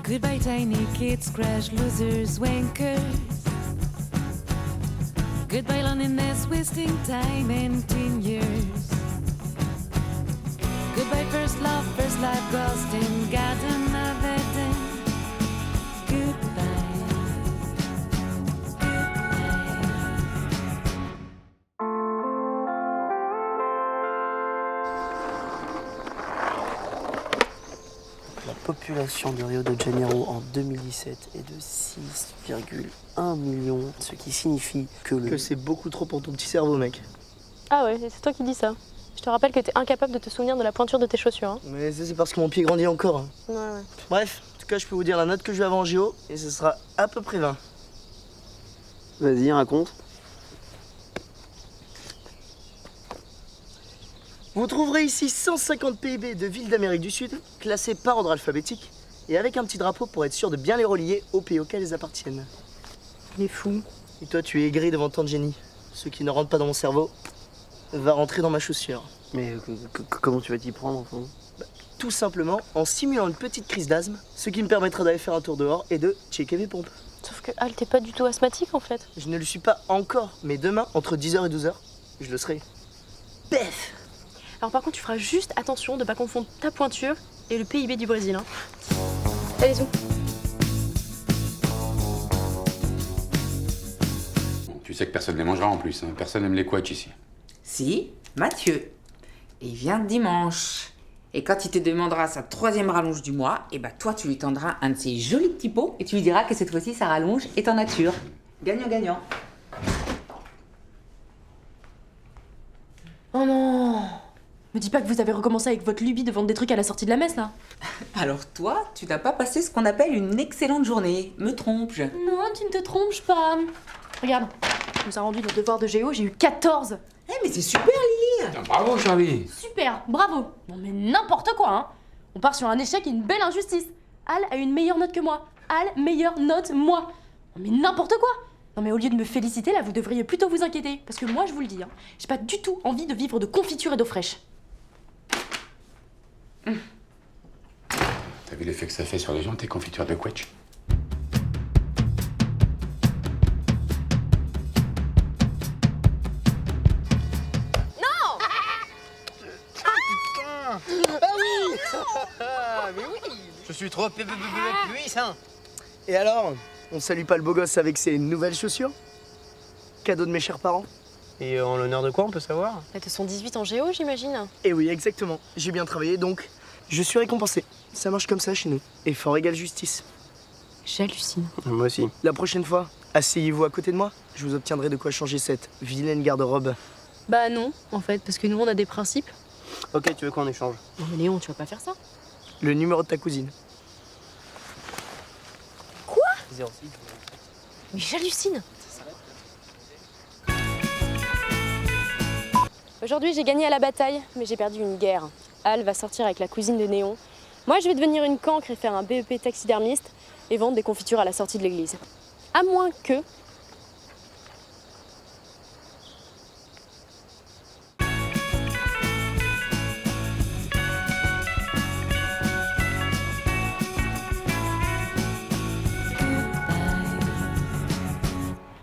Goodbye tiny kids, crash losers, wankers. Goodbye loneliness, wasting time and 10 years. Goodbye first love, first life, ghosting, got another day. Goodbye. La population de Rio de Janeiro en 2017 est de 6,1 millions, ce qui signifie que c'est beaucoup trop pour ton petit cerveau, mec. Ah ouais, et c'est toi qui dis ça. Je te rappelle que t'es incapable de te souvenir de la pointure de tes chaussures. Hein. Mais c'est parce que mon pied grandit encore. Hein. Ouais. Bref, en tout cas, je peux vous dire la note que je vais avoir en géo, et ce sera à peu près 20. Vas-y, raconte. Vous trouverez ici 150 PIB de villes d'Amérique du Sud, classées par ordre alphabétique, et avec un petit drapeau pour être sûr de bien les relier au pays auquel elles appartiennent. Il est fou. Et toi, tu es aigri devant tant de génie. Ce qui ne rentre pas dans mon cerveau va rentrer dans ma chaussure. Mais comment tu vas t'y prendre, enfin tout simplement en simulant une petite crise d'asthme, ce qui me permettra d'aller faire un tour dehors et de checker mes pompes. Sauf que Al, t'es pas du tout asthmatique en fait. Je ne le suis pas encore, mais demain, entre 10h et 12h, je le serai. Pef. Alors par contre, tu feras juste attention de pas confondre ta pointure et le PIB du Brésil. Hein. Allez, où Tu sais que personne ne les mangera en plus, hein. Personne n'aime les couaches ici. Si, Mathieu. Et il vient dimanche. Et quand il te demandera sa 3e rallonge du mois, et bah toi tu lui tendras un de ces jolis petits pots et tu lui diras que cette fois-ci sa rallonge est en nature. Gagnant-gagnant. Oh non! Me dis pas que vous avez recommencé avec votre lubie de vendre des trucs à la sortie de la messe là. Alors toi, tu n'as pas passé ce qu'on appelle une excellente journée. Me trompe-je? Non, tu ne te trompes pas. Regarde, tu nous as rendu nos devoirs de géo, j'ai eu 14. Eh mais c'est super Lily. Putain, bravo Charlie. Super, bravo. Non mais n'importe quoi hein. On part sur un échec et une belle injustice. Al a une meilleure note que moi. Al, meilleure note, moi. Non mais n'importe quoi. Non mais au lieu de me féliciter là, vous devriez plutôt vous inquiéter. Parce que moi je vous le dis, hein, j'ai pas du tout envie de vivre de confiture et d'eau fraîche. T'as vu l'effet que ça fait sur les gens, tes confitures de couaches? Mais oui. Je suis trop puissant. Et alors, on salue pas le beau gosse avec ses nouvelles chaussures? Cadeau de mes chers parents. Et en l'honneur de quoi, on peut savoir? Elles te sont 18 en géo, j'imagine. Et oui, exactement. J'ai bien travaillé, donc je suis récompensé. Ça marche comme ça chez nous. Effort égale justice. J'hallucine. Moi aussi. La prochaine fois, asseyez-vous à côté de moi. Je vous obtiendrai de quoi changer cette vilaine garde-robe. Bah non, en fait, parce que nous on a des principes. Ok, tu veux qu'on échange? Non mais Léon, tu vas pas faire ça. Le numéro de ta cousine. Quoi? 06. Mais j'hallucine. Aujourd'hui, j'ai gagné à la bataille, mais j'ai perdu une guerre. Al va sortir avec la cousine de Néon. Moi, je vais devenir une cancre et faire un BEP taxidermiste et vendre des confitures à la sortie de l'église. À moins que